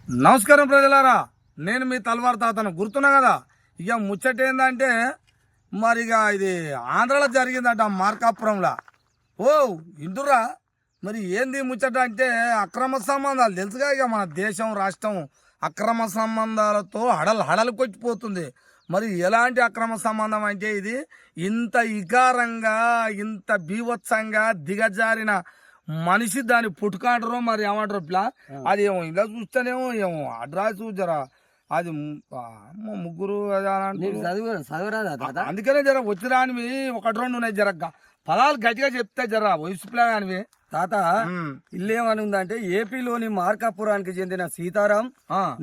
నమస్కారం ప్రజలారా, నేను మీ తల్వార్ తాతను గుర్తున్నా కదా. ఇక ముచ్చట ఏందంటే మరి ఇక ఇది ఆంధ్రాలో జరిగిందట మార్కాపురంలో. ఓ ఇందురా మరి ఏంది ముచ్చట అంటే అక్రమ సంబంధాలు తెలుసుగా. ఇక మన దేశం రాష్ట్రం అక్రమ సంబంధాలతో హడలు కొట్టిపోతుంది. మరి ఎలాంటి అక్రమ సంబంధం అంటే ఇది ఇంత ఇకారంగా ఇంత బీభత్సంగా దిగజారిన మనిషి దాన్ని పుట్టుకాంటారో మరి ఏమంటారు ఇట్లా. అది ఏమో ఇలా చూస్తేనేమో ఏమో అడ్రాస్ జరా అది ముగ్గురు అందుకనే జర వచ్చి రానివి ఒకటి రెండు ఉన్నాయి. జర పదాలు గట్టిగా చెప్తే జర వయసు పిల్లగానివి. తాత ఇల్లేమని ఉందంటే ఏపీలోని మార్కాపురానికి చెందిన సీతారాం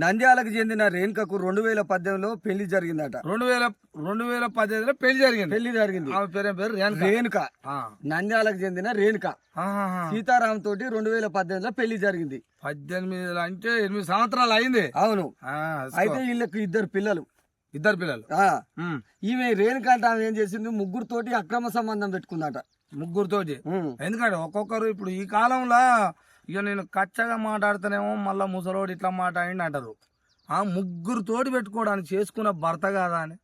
నంద్యాలకు చెందిన రేణుకకు 2018లో పెళ్లి జరిగిందట. 2018లో పెళ్లి జరిగింది. ఆమె పేరు రేణుక. నంద్యాలకు చెందిన రేణుక సీతారాం తోటి 2018లో పెళ్లి జరిగింది. 18 అంటే 8 సంవత్సరాలు అయింది. అవును. అయితే వీళ్ళకి ఇద్దరు పిల్లలు. ఈమె రేణుక అంటే ఆమె ఏం చేసింది, ముగ్గురుతోటి అక్రమ సంబంధం పెట్టుకుందట. ముగ్గురుతోటి. ఎందుకంటే ఒక్కొక్కరు ఇప్పుడు ఈ కాలంలో ఇక నేను కచ్చగా మాట్లాడుతానేమో మళ్ళా ముసలోడు ఇట్లా మాట్లాడి అంటారు. ఆ ముగ్గురుతోటి పెట్టుకోవడానికి చేసుకున్న భర్త కాదా అని,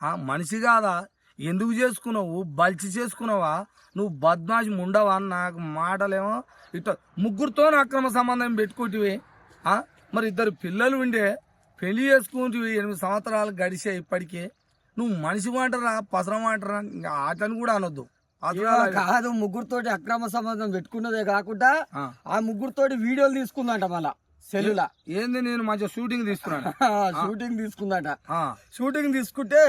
ఆ మనిషి కాదా, ఎందుకు చేసుకున్నావు, బలిచి చేసుకున్నావా, నువ్వు బద్మాషి ఉండవా అని నాకు మాటలేమో. ఇట్లా ముగ్గురుతో అక్రమ సంబంధం పెట్టుకుంటివి. మరి ఇద్దరు పిల్లలు ఉండే పెళ్లి చేసుకుంటివి. 8 సంవత్సరాలు గడిచే ఇప్పటికే నువ్వు మనిషి మాటరా పసరం మాటరా ఇంకా ఆటని కూడా అనొద్దు. కాదు, ముగ్గురుతోటి అక్రమ సంబంధం పెట్టుకున్నదే కాకుండా ఆ ముగ్గురుతోటి వీడియోలు తీసుకుందంట. మళ్ళా సెల్లులా ఏంది నేను మంచిగా షూటింగ్ తీసుకున్నాను. షూటింగ్ తీసుకుందట. షూటింగ్ తీసుకుంటే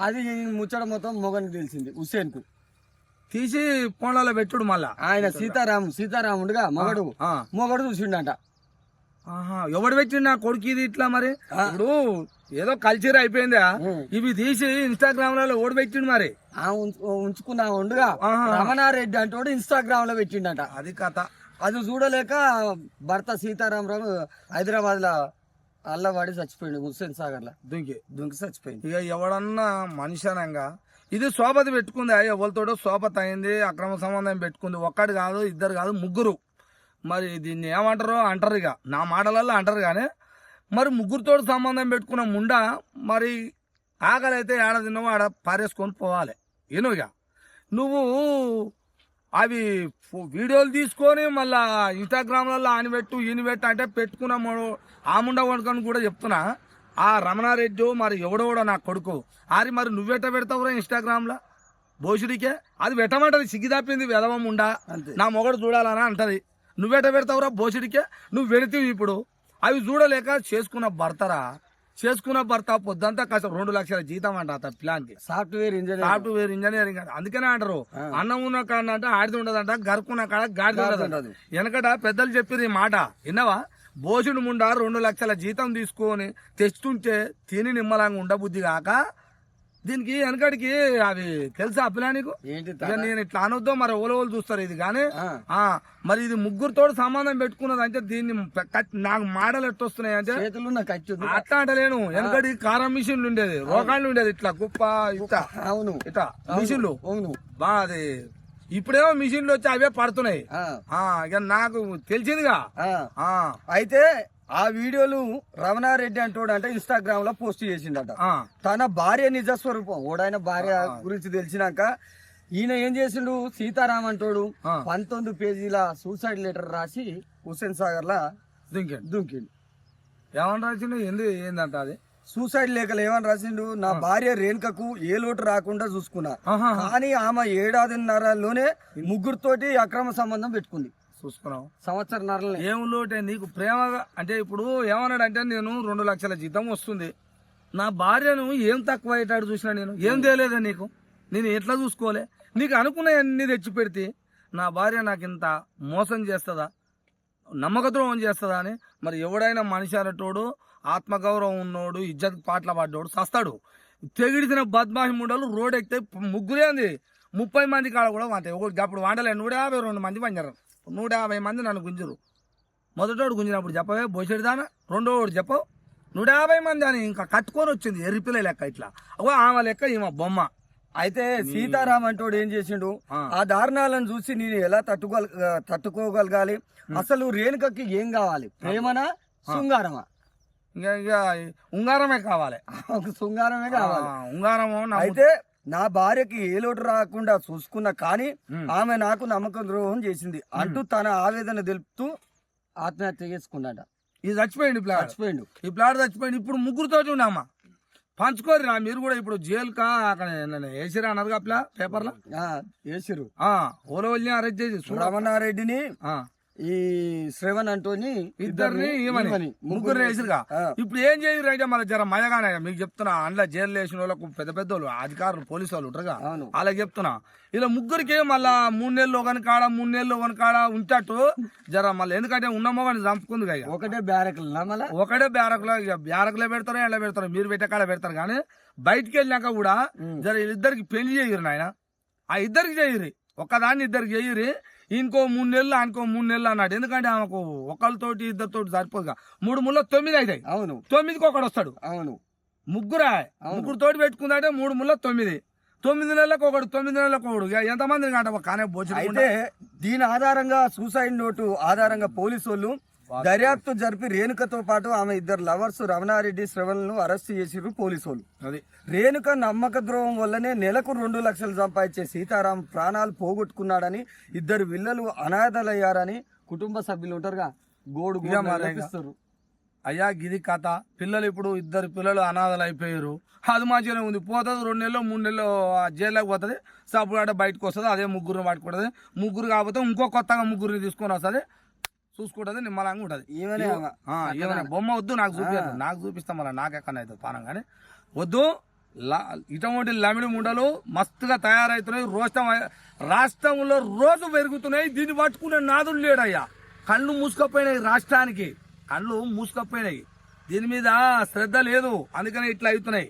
అది ముచ్చట మొత్తం మొగనికి తెలిసింది. హుస్సేన్ కు తీసి ఫోన్లలో పెట్టుడు. మళ్ళా ఆయన సీతారాముడుగా మొగడు చూసిండట. ఎవడు పెట్టిండు నా కొడుకు ఇది ఇట్లా. మరి ఇప్పుడు ఏదో కల్చర్ అయిపోయిందా, ఇవి తీసి ఇన్స్టాగ్రామ్ లో ఓడి పెట్టిండు. మరి ఉంచుకున్నా ఉండగా రమణారెడ్డి అంటే ఇన్స్టాగ్రామ్ లో పెట్టిండట. అది కథ. అది చూడలేక భర్త సీతారామరావు హైదరాబాద్ లో అల్లవాడి చచ్చిపోయిండు. హుస్సేన్ సాగర్ లో దుంకి చచ్చిపోయింది. ఇక ఎవడన్నా మనిషి అనంగా ఇది సోపతి పెట్టుకుంది. ఎవరితోటో సోపతి అయింది, అక్రమ సంబంధం పెట్టుకుంది. ఒక్కటి కాదు, ఇద్దరు కాదు, ముగ్గురు. మరి దీన్ని ఏమంటారో అంటారు, ఇక నా మాటలలో అంటారు. కానీ మరి ముగ్గురితో సంబంధం పెట్టుకున్న ముండా మరి ఆకలి అయితే ఏడ తిన్నావో ఆడ పారేసుకొని పోవాలి. ఇక నువ్వు అవి వీడియోలు తీసుకొని మళ్ళా ఇన్స్టాగ్రామ్లలో ఆనిపెట్టు ఈయనబెట్టు అంటే పెట్టుకున్న ఆ ముండ వండుకొని కూడా చెప్తున్నా. ఆ రమణారెడ్డి మరి ఎవడో నా కొడుకు ఆరి మరి నువ్వెట్ట పెడతావురా ఇన్స్టాగ్రామ్లో భోషుడికే. అది పెట్టమంటది, సిగ్గి తప్పింది వెదవం ఉండా, నా మొగడు చూడాలని అంటది. నువ్వెట పెడతావురా భోషుడికే. నువ్వు పెడితేవి ఇప్పుడు అవి చూడలేక చేసుకున్న భర్త పొద్దంతా కష్టం. 2 లక్షల జీతం అంట అతను ప్లాన్ కి. Software engineering. అందుకనే అంటారు అన్నం ఉన్న కాడ అంటే ఆడిది ఉండదంట, గరుకున్న కాడ గాడిద ఉండదు. వెనకట పెద్దలు చెప్పిరు ఈ మాట విన్నావా. భోజుడు ముండా 2 లక్షల జీతం తీసుకొని తెస్తుంటే తిని నిమ్మలంగా ఉండబుద్ధి కాక దీనికి వెనకడికి అవి తెలుసా అప్పులా నీకు. నేను ఇట్లా అనొద్దో మరి ఓలో చూస్తారు ఇది. కానీ మరి ఇది ముగ్గురుతో సంబంధం పెట్టుకున్నది అంటే దీన్ని నాకు మాటలు ఎట్టొస్తున్నాయి అంటే అట్లా అంటలేను. వెనకడి కారం మిషన్లు ఉండేది, రోగాళ్ళు ఉండేది, ఇట్లా కుప్ప ఇట్లా ఇట్లా మిషన్లు. అది ఇప్పుడేమో మిషన్లు వచ్చి అవే పడుతున్నాయి. ఇక నాకు తెలిసిందిగా. అయితే ఆ వీడియోలు రమణారెడ్డి అంటోడు అంటే ఇన్స్టాగ్రామ్ లో పోస్ట్ చేసిండట. తన భార్య నిజస్వరూపం ఓడైన భార్య గురించి తెలిసినాక ఈయన ఏం చేసిండు, సీతారాం అంటోడు 19 పేజీల సూసైడ్ లెటర్ రాసి హుస్సేన్ సాగర్ లా దుంకిండు. ఏమని రాసిండు, ఏందంట అది సూసైడ్ లేఖలు ఏమని రాసిండు, నా భార్య రేణుకకు ఏ లోటు రాకుండా చూసుకున్నా, కానీ ఆమె 7.5 ముగ్గురుతోటి అక్రమ సంబంధం పెట్టుకుంది. చూసుకున్నావు సంవత్సరం ఏం లోటే నీకు ప్రేమగా అంటే. ఇప్పుడు ఏమన్నాడంటే నేను 2 లక్షల జీతం వస్తుంది, నా భార్యను ఏం తక్కువ అయ్యేటాడు చూసినా, నేను ఏం తేలేదా నీకు, నేను ఎట్లా చూసుకోలే, నీకు అనుకున్నవన్నీ తెచ్చి పెడితే నా భార్య నాకు ఇంత మోసం చేస్తుందా, నమ్మకద్రోహం చేస్తుందా అని. మరి ఎవడైనా మనిషి అనేటోడు ఆత్మగౌరవం ఉన్నోడు ఇజ్జత్ పాటల పడ్డోడు సస్తాడు. తెగిడిసిన బద్మాషి ముండలు రోడ్ ఎక్కితే ముగ్గురే అంది 30 మంది కాడ కూడా అంటే ఒకటి అప్పుడు వాడలే 152 మంది పనిచేరు. 150 మంది నన్ను గుంజరు. మొదటోడు గుంజినప్పుడు చెప్పవే బోసెడిదానా, రెండోడు చెప్పవు 150 మంది అని ఇంకా కట్టుకొని వచ్చింది ఎర్రిపిల్ల లెక్క. ఇట్లా ఆమె లెక్క ఈమె బొమ్మ. అయితే సీతారాం అంటోడు ఏం చేసిండు, ఆ దారుణాలను చూసి నేను ఎలా తట్టుకోగలగాలి, అసలు రేణుకకి ఏం కావాలి, ప్రేమనా శృంగారమా, ఇంకా ఉంగారమే కావాలి. ఒక శృంగారమే కావాలి. ఉంగారము అయితే నా భార్యకి ఏ లోటు రాకుండా చూసుకున్నా కానీ ఆమె నాకు నమ్మకం ద్రోహం చేసింది అంటూ తన ఆవేదన తెలుపుతూ ఆత్మహత్య చేసుకున్నాడ. ఇది చచ్చిపోయింది చచ్చిపోయిండు. ఈ ప్లాట్ చచ్చిపోయింది. ఇప్పుడు ముగ్గురుతో ఉన్నామా పంచుకోరు నా మీరు కూడా. ఇప్పుడు జైలు కా అక్కడ వేసిరా అన్నది అట్లా పేపర్లో వేసిరు. ఓలో వెళ్ళి అరెస్ట్ చేసి రమణారెడ్డిని ఈ శ్రవణ్ అంటోని ఇద్దరిని ముగ్గురు వేసిరుగా. ఇప్పుడు ఏం చేయరు అయితే మళ్ళీ జర మయగానే మీకు చెప్తున్నా. అందులో జైలు వేసిన వాళ్ళకు పెద్ద పెద్ద వాళ్ళు అధికారులు పోలీసు వాళ్ళు ఉంటారుగా వాళ్ళకి చెప్తున్నా. ఇలా ముగ్గురికి మళ్ళా 3 నెలలు ఒకని కాడ 3 నెలలు ఒకని కాడ ఉంటట్టు జర మళ్ళీ. ఎందుకంటే ఉన్నమో వాడిని చంపుకుంది కదా. ఒకటే బ్యారకులు ఒకటే బ్యారకులో బ్యారకులో పెడతారో ఎలా పెడతారో మీరు పెట్టే కాడ పెడతారు. కానీ బయటికి వెళ్ళాక కూడా జర వీళ్ళిద్దరికి పెళ్లి చేయరు నాయన. ఆ ఇద్దరికి చేయరు. ఒక్కదాన్ని ఇద్దరికి చేయరు. ఇంకో 3 నెలలు అనుకో 3 నెలలు అన్నాడు. ఎందుకంటే ఆమెకు ఒకరితోటి ఇద్దరితోటి సరిపోదుగా. 3 ముళ్ళ 9 అవుతాయి. అవును 9కి ఒకడు వస్తాడు. అవును ముగ్గురుతోటి పెట్టుకుందంటే 3 ముళ్ళ 9 నెలలకు ఒకడు 9 నెలలకు ఒకడు ఎంతమంది కాట కానీ భోజనం. అయితే దీని ఆధారంగా సూసైడ్ నోటు ఆధారంగా పోలీసు వాళ్ళు దర్యాప్తు జరిపి రేణుకతో పాటు ఆమె ఇద్దరు లవర్స్ రమణారెడ్డి శ్రవణ్ను అరెస్ట్ చేసిర్రు పోలీసు వాళ్ళు. రేణుక నమ్మక ద్రోహం వల్లనే నెలకు 2 లక్షలు సంపాదించే సీతారాం ప్రాణాలు పోగొట్టుకున్నాడని, ఇద్దరు పిల్లలు అనాథలయ్యారని కుటుంబ సభ్యులు ఉంటారుగా గోడు గోపిస్తారు. అయ్యా గిది కథ. పిల్లలు ఇప్పుడు 2 పిల్లలు అనాథలు అయిపోయారు. అది మంచిగానే ఉంది. పోతుంది 2 నెలలు 3 నెలలు జైల్లోకి పోతుంది. సప్పుడు బయటకు వస్తుంది. అదే ముగ్గురు పట్టుకుంటుంది. ముగ్గురు కాకపోతే ఇంకో కొత్తగా ముగ్గురిని తీసుకొని వస్తుంది. చూసుకుంటుంది నిమ్మలంగా ఉంటుంది. ఏమైనా బొమ్మ వద్దు నాకు చూపించదు. నాకు చూపిస్తాం మళ్ళీ నాకెక్కడ అవుతుంది పానం. కానీ వద్దు. ఇటువంటి లమిడి ముండలు మస్తుగా తయారవుతున్నాయి. రాష్ట్రంలో రోజు పెరుగుతున్నాయి. దీన్ని పట్టుకునే నాదులు లేడయ్యా. కళ్ళు మూసుకపోయినాయి. రాష్ట్రానికి కళ్ళు మూసుకపోయినాయి. దీని మీద శ్రద్ధ లేదు. అందుకనే ఇట్లా అవుతున్నాయి.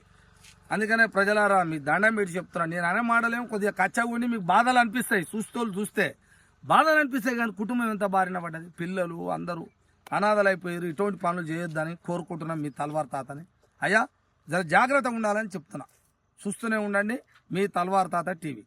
అందుకనే ప్రజలారా మీ దండం పెట్టి చెప్తున్నాను. నేను అనే మాటలేమో కొద్దిగా కచ్చగా ఉండి మీకు బాధలు అనిపిస్తాయి. చూస్తే బాధలు అనిపిస్తాయి. కానీ కుటుంబం ఎంత బారిన పడ్డది. పిల్లలు అందరూ అనాథలు అయిపోయారు. ఇటువంటి పనులు చేయొద్దని కోరుకుంటున్నాం మీ తల్వార్ తాతని. అయ్యా జర జాగ్రత్తగా ఉండాలని చెప్తున్నా. చూస్తూనే ఉండండి మీ తల్వార్ తాత టీవీ.